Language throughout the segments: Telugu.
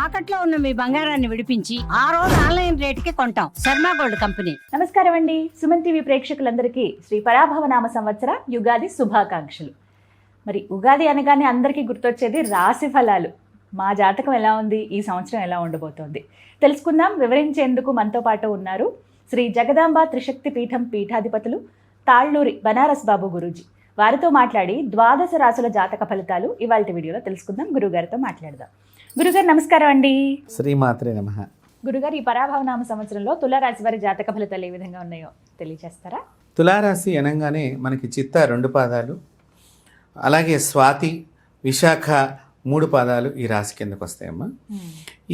తాకట్లో ఉన్న మీ బంగారాన్ని విడిపించి ఆ రోజు ఆన్లైన్ రేటుకి కొంటాం. Sharma gold company. నమస్కారం అండి. సుమన్ టీవీ ప్రేక్షకులందరికీ శ్రీ పరాభవనామ సంవత్సర యుగాది శుభాకాంక్షలు. మరి ఉగాది అనగానే అందరికీ గుర్తొచ్చేది రాశి ఫలాలు. మా జాతకం ఎలా ఉంది, ఈ సంవత్సరం ఎలా ఉండబోతోంది తెలుసుకుందాం. వివరించేందుకు మనతో పాటు ఉన్నారు శ్రీ జగదాంబ త్రిశక్తి పీఠం పీఠాధిపతులు తాళ్ళూరి బనారస్ బాబు గురూజీ. వారితో మాట్లాడి ద్వాదశ రాశుల జాతక ఫలితాలు ఇవాళ వీడియోలో తెలుసుకుందాం. గురుగారితో మాట్లాడదాం. గురుగారు నమస్కారం అండి. శ్రీమాత్రే నమః. గురుగారు, ఈ పరాభవనామ సంవత్సరంలో తులారాశి వారి జాతక ఫలితాలు ఏ విధంగా ఉన్నాయో తెలియజేస్తారా? తులారాశి అనగానే మనకి చిత్త 2 పాదాలు, అలాగే స్వాతి, విశాఖ 3 పాదాలు ఈ రాశి కిందకు వస్తాయమ్మా.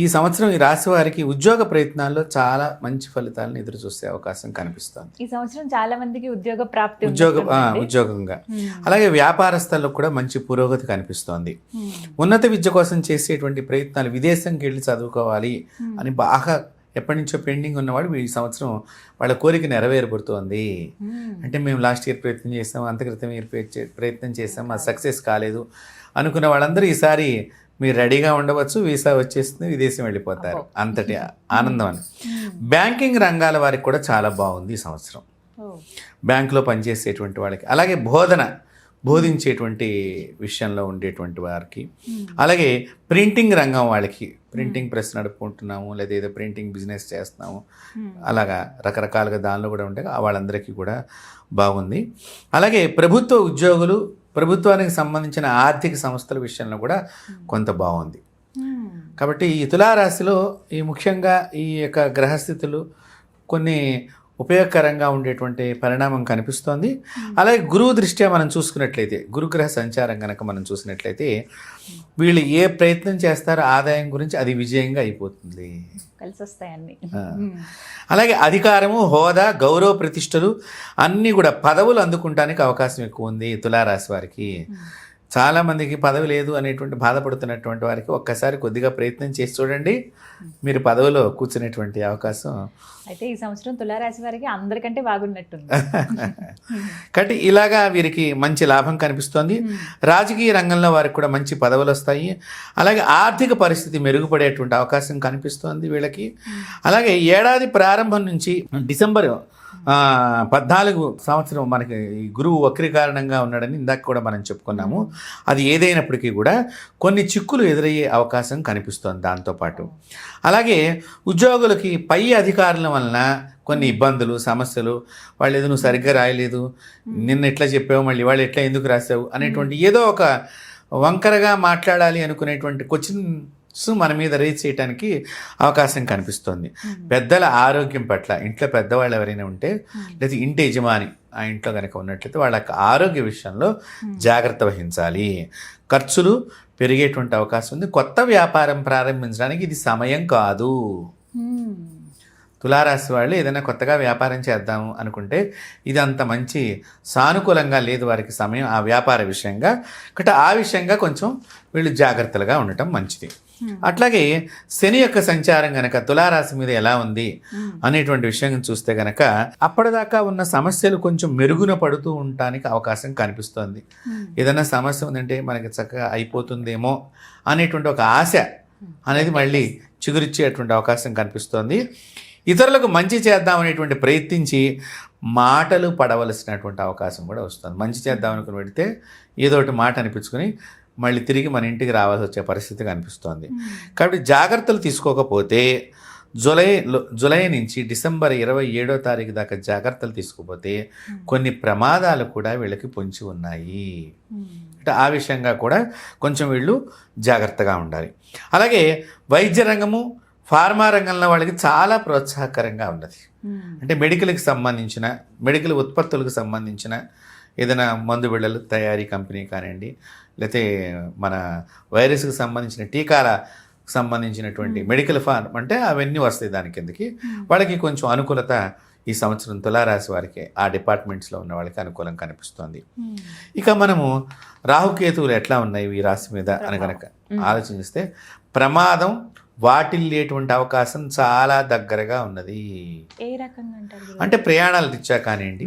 ఈ సంవత్సరం ఈ రాశి వారికి ఉద్యోగ ప్రయత్నాల్లో చాలా మంచి ఫలితాలను ఎదురు చూసే అవకాశం కనిపిస్తుంది. ఈ సంవత్సరం చాలా మందికి ఉద్యోగ ప్రాప్తి ఉద్యోగంగా అలాగే వ్యాపారస్తులకు కూడా మంచి పురోగతి కనిపిస్తోంది. ఉన్నత విద్య కోసం చేసేటువంటి ప్రయత్నాలు, విదేశంకి వెళ్ళి చదువుకోవాలి అని బాగా ఎప్పటి నుంచో పెండింగ్ ఉన్నవాడు ఈ సంవత్సరం వాళ్ళ కోరిక నెరవేరబడుతోంది. అంటే మేము లాస్ట్ ఇయర్ ప్రయత్నం చేసాం, అంతక్రితం ఇయర్ ప్రయత్నం చేసాం, అది సక్సెస్ కాలేదు అనుకున్న వాళ్ళందరూ ఈసారి మీరు రెడీగా ఉండవచ్చు, వీసా వచ్చేస్తుంది, విదేశం వెళ్ళిపోతారు. అంతటి ఆనందం అని. బ్యాంకింగ్ రంగాల వారికి కూడా చాలా బాగుంది ఈ సంవత్సరం. బ్యాంకులో పనిచేసేటువంటి వాళ్ళకి, అలాగే బోధించేటువంటి విషయంలో ఉండేటువంటి వారికి, అలాగే ప్రింటింగ్ రంగం వాళ్ళకి, ప్రింటింగ్ ప్రెస్ నడుపుకుంటున్నాము లేదా ఏదో ప్రింటింగ్ బిజినెస్ చేస్తున్నాము, అలాగా రకరకాలుగా దానిలో కూడా ఉంటాయి, వాళ్ళందరికీ కూడా బాగుంది. అలాగే ప్రభుత్వ ఉద్యోగులు, ప్రభుత్వానికి సంబంధించిన ఆర్థిక సంస్థల విషయంలో కూడా కొంత బాగుంది. కాబట్టి ఈ తులారాశిలో ఈ ముఖ్యంగా ఈ యొక్క గ్రహస్థితులు కొన్ని ఉపయోగకరంగా ఉండేటువంటి పరిణామం కనిపిస్తోంది. అలాగే గురువు దృష్ట్యా మనం చూసుకున్నట్లయితే, గురుగ్రహ సంచారం కనుక మనం చూసినట్లయితే వీళ్ళు ఏ ప్రయత్నం చేస్తారో ఆదాయం గురించి అది విజయంగా అయిపోతుంది, కలిసి వస్తాయన్ని. అలాగే అధికారము, హోదా, గౌరవ ప్రతిష్టలు అన్నీ కూడా పదవులు అందుకుంటానికి అవకాశం ఎక్కువ ఉంది తులారాశి వారికి. చాలామందికి పదవి లేదు అనేటువంటి బాధపడుతున్నటువంటి వారికి ఒక్కసారి కొద్దిగా ప్రయత్నం చేసి చూడండి, మీరు పదవిలో కూర్చునేటువంటి అవకాశం. అయితే ఈ సంవత్సరం తులారాశి వారికి అందరికంటే బాగున్నట్టుంది. కాబట్టి ఇలాగా వీరికి మంచి లాభం కనిపిస్తోంది. రాజకీయ రంగంలో వారికి కూడా మంచి పదవులు వస్తాయి. అలాగే ఆర్థిక పరిస్థితి మెరుగుపడేటువంటి అవకాశం కనిపిస్తోంది వీళ్ళకి. అలాగే ఏడాది ప్రారంభం నుంచి డిసెంబర్ 14 సంవత్సరం మనకి గురువు వక్రీకారణంగా ఉన్నాడని ఇందాక కూడా మనం చెప్పుకున్నాము. అది ఏదైనప్పటికీ కూడా కొన్ని చిక్కులు ఎదురయ్యే అవకాశం కనిపిస్తోంది దాంతోపాటు. అలాగే ఉద్యోగులకి పై అధికారుల వలన కొన్ని ఇబ్బందులు, సమస్యలు, వాళ్ళు ఏదో నువ్వు సరిగ్గా రాయలేదు, నిన్న ఎట్లా చెప్పావు, మళ్ళీ వాళ్ళు ఎట్లా ఎందుకు రాసావు అనేటువంటి ఏదో ఒక వంకరగా మాట్లాడాలి అనుకునేటువంటి క్వశ్చన్స్ మన మీద రేజ్ చేయడానికి అవకాశం కనిపిస్తుంది. పెద్దల ఆరోగ్యం పట్ల, ఇంట్లో పెద్దవాళ్ళు ఎవరైనా ఉంటే లేదా ఇంటి యజమాని ఆ ఇంట్లో కనుక ఉన్నట్లయితే వాళ్ళ ఆరోగ్య విషయంలో జాగ్రత్త వహించాలి. ఖర్చులు పెరిగేటువంటి అవకాశం ఉంది. కొత్త వ్యాపారం ప్రారంభించడానికి ఇది సమయం కాదు. తులారాశి వాళ్ళు ఏదైనా కొత్తగా వ్యాపారం చేద్దాము అనుకుంటే ఇది అంత మంచి సానుకూలంగా లేదు వారికి సమయం ఆ వ్యాపార విషయంగా. కాబట్టి ఆ విషయంగా కొంచెం వీళ్ళు జాగ్రత్తలుగా ఉండటం మంచిది. అట్లాగే శని యొక్క సంచారం గనక తులారాశి మీద ఎలా ఉంది అనేటువంటి విషయం చూస్తే గనక అప్పటిదాకా ఉన్న సమస్యలు కొంచెం మెరుగున పడుతూ ఉండటానికి అవకాశం కనిపిస్తోంది. ఏదైనా సమస్య ఉందంటే మనకి చక్కగా అయిపోతుందేమో అనేటువంటి ఒక ఆశ అనేది మళ్ళీ చిగురిచ్చేటువంటి అవకాశం కనిపిస్తోంది. ఇతరులకు మంచి చేద్దామనేటువంటి ప్రయత్నించి మాటలు పడవలసినటువంటి అవకాశం కూడా వస్తుంది. మంచి చేద్దాం అనుకుని పెడితే ఏదో ఒకటి మాట అనిపించుకొని మళ్ళీ తిరిగి మన రావాల్సి వచ్చే పరిస్థితి కనిపిస్తోంది. కాబట్టి జాగ్రత్తలు తీసుకోకపోతే జూలై నుంచి డిసెంబర్ 27వ తారీఖు దాకా జాగ్రత్తలు తీసుకోకపోతే కొన్ని ప్రమాదాలు కూడా వీళ్ళకి పొంచి ఉన్నాయి. అంటే ఆ విషయంగా కూడా కొంచెం వీళ్ళు జాగ్రత్తగా ఉండాలి. అలాగే వైద్య రంగము, ఫార్మా రంగంలో వాళ్ళకి చాలా ప్రోత్సాహకరంగా ఉన్నది. అంటే మెడికల్ ఉత్పత్తులకు సంబంధించిన ఏదైనా మందు బిళ్ళలు తయారీ కంపెనీ కానివ్వండి, లేకపోతే మన వైరస్కి సంబంధించిన టీకాలకు సంబంధించినటువంటి మెడికల్ ఫార్మ్ అంటే అవన్నీ వస్తాయి దాని కిందకి. వాళ్ళకి కొంచెం అనుకూలత ఈ సంవత్సరం తులారాశి వారికి ఆ డిపార్ట్మెంట్స్లో ఉన్న వాళ్ళకి అనుకూలం కనిపిస్తోంది. ఇక మనము రాహుకేతువులు ఎట్లా ఉన్నాయి ఈ రాశి మీద అని కనుక ఆలోచిస్తే ప్రమాదం వాటిల్లేటువంటి అవకాశం చాలా దగ్గరగా ఉన్నది. ఏ రకంగా అంటారు? అంటే ప్రయాణాలు రీత్యా కానివ్వండి,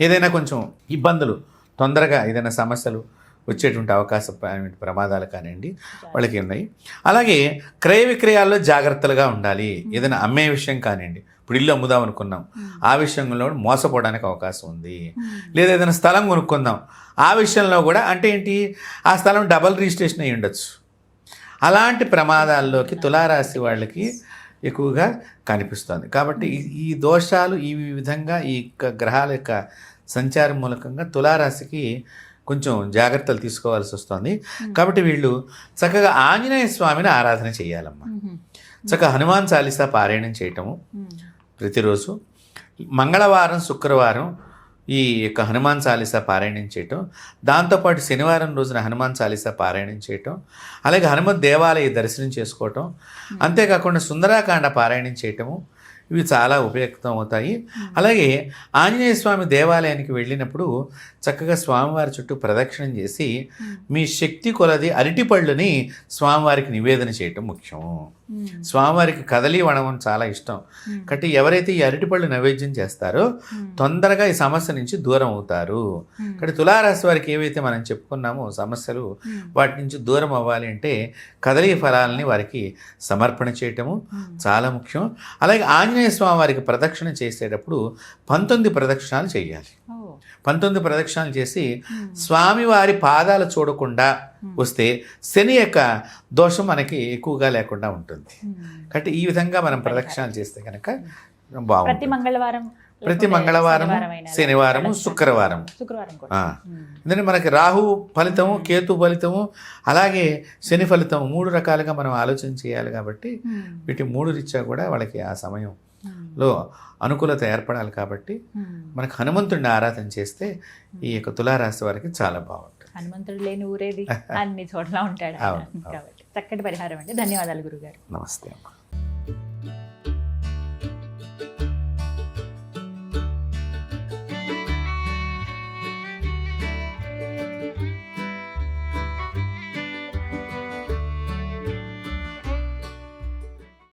ఏదైనా కొంచెం ఇబ్బందులు, తొందరగా ఏదైనా సమస్యలు వచ్చేటువంటి ప్రమాదాలు కానివ్వండి వాళ్ళకి ఉన్నాయి. అలాగే క్రయ విక్రయాల్లో జాగ్రత్తలుగా ఉండాలి. ఏదైనా అమ్మే విషయం కానివ్వండి, ఇప్పుడు ఇల్లు అమ్ముదాం అనుకున్నాం, ఆ విషయంలో మోసపోవడానికి అవకాశం ఉంది. లేదా ఏదైనా స్థలం కొనుక్కుందాం, ఆ విషయంలో కూడా అంటే ఏంటి, ఆ స్థలం డబల్ రిజిస్ట్రేషన్ అయ్యి ఉండొచ్చు. అలాంటి ప్రమాదాల్లోకి తులారాశి వాళ్ళకి ఎక్కువగా కనిపిస్తుంది. కాబట్టి ఈ దోషాలు ఈ విధంగా ఈ గ్రహాల యొక్క సంచారం మూలకంగా తులారాశికి కొంచెం జాగ్రత్తలు తీసుకోవాల్సి వస్తుంది. కాబట్టి వీళ్ళు చక్కగా ఆంజనేయ స్వామిని ఆరాధన చేయాలమ్మా. చక్కగా హనుమాన్ చాలీసా పారాయణం చేయటము ప్రతిరోజు, మంగళవారం శుక్రవారం ఈ యొక్క హనుమాన్ చాలీసా పారాయణం చేయటం, దాంతోపాటు శనివారం రోజున హనుమాన్ చాలీసా పారాయణం చేయటం, అలాగే హనుమత్ దేవాలయ దర్శనం చేసుకోవటం, అంతేకాకుండా సుందరాకాండ పారాయణం చేయటము, ఇవి చాలా ఉపయుక్తం అవుతాయి. అలాగే ఆంజనేయ స్వామి దేవాలయానికి వెళ్ళినప్పుడు చక్కగా స్వామివారి చుట్టూ ప్రదక్షిణం చేసి మీ శక్తి కొలది అరటిపళ్ళుని స్వామివారికి నివేదన చేయటం ముఖ్యం. స్వామివారికి కదలి వడమని చాలా ఇష్టం. కాబట్టి ఎవరైతే ఈ అరటిపళ్ళు నైవేద్యం చేస్తారో తొందరగా ఈ సమస్య నుంచి దూరం అవుతారు. కాబట్టి తులారాశి వారికి ఏవైతే మనం చెప్పుకున్నామో సమస్యలు, వాటి నుంచి దూరం అవ్వాలి అంటే కదలి ఫలాలని వారికి సమర్పణ చేయటము చాలా ముఖ్యం. అలాగే ఆంజనేయ స్వామి వారికి ప్రదక్షిణ చేసేటప్పుడు 19 ప్రదక్షిణాలు చేయాలి. 19 ప్రదక్షిణాలు చేసి స్వామివారి పాదాలు చూడకుండా వస్తే శని యొక్క దోషం మనకి ఎక్కువగా లేకుండా ఉంటుంది. కాబట్టి ఈ విధంగా మనం ప్రదక్షిణాలు చేస్తే కనుక బాగుంటుంది. ప్రతి మంగళవారం, శనివారము, శుక్రవారం. ఎందుకంటే మనకి రాహు ఫలితము, కేతు ఫలితము, అలాగే శని ఫలితము 3 రకాలుగా మనం ఆలోచన చేయాలి. కాబట్టి వీటి 3 రీత్యా కూడా వాళ్ళకి ఆ సమయంలో అనుకూలత ఏర్పడాలి. కాబట్టి మనకు హనుమంతుడిని ఆరాధన చేస్తే ఈ యొక్క తులారాశి వారికి చాలా బాగుంటుంది. హనుమంతుడు లేని ఊరేది, అన్ని చోట్ల ఉంటాడు కాబట్టి చక్కటి పరిహారం అండి. ధన్యవాదాలు గురుగారు. నమస్తే అమ్మా.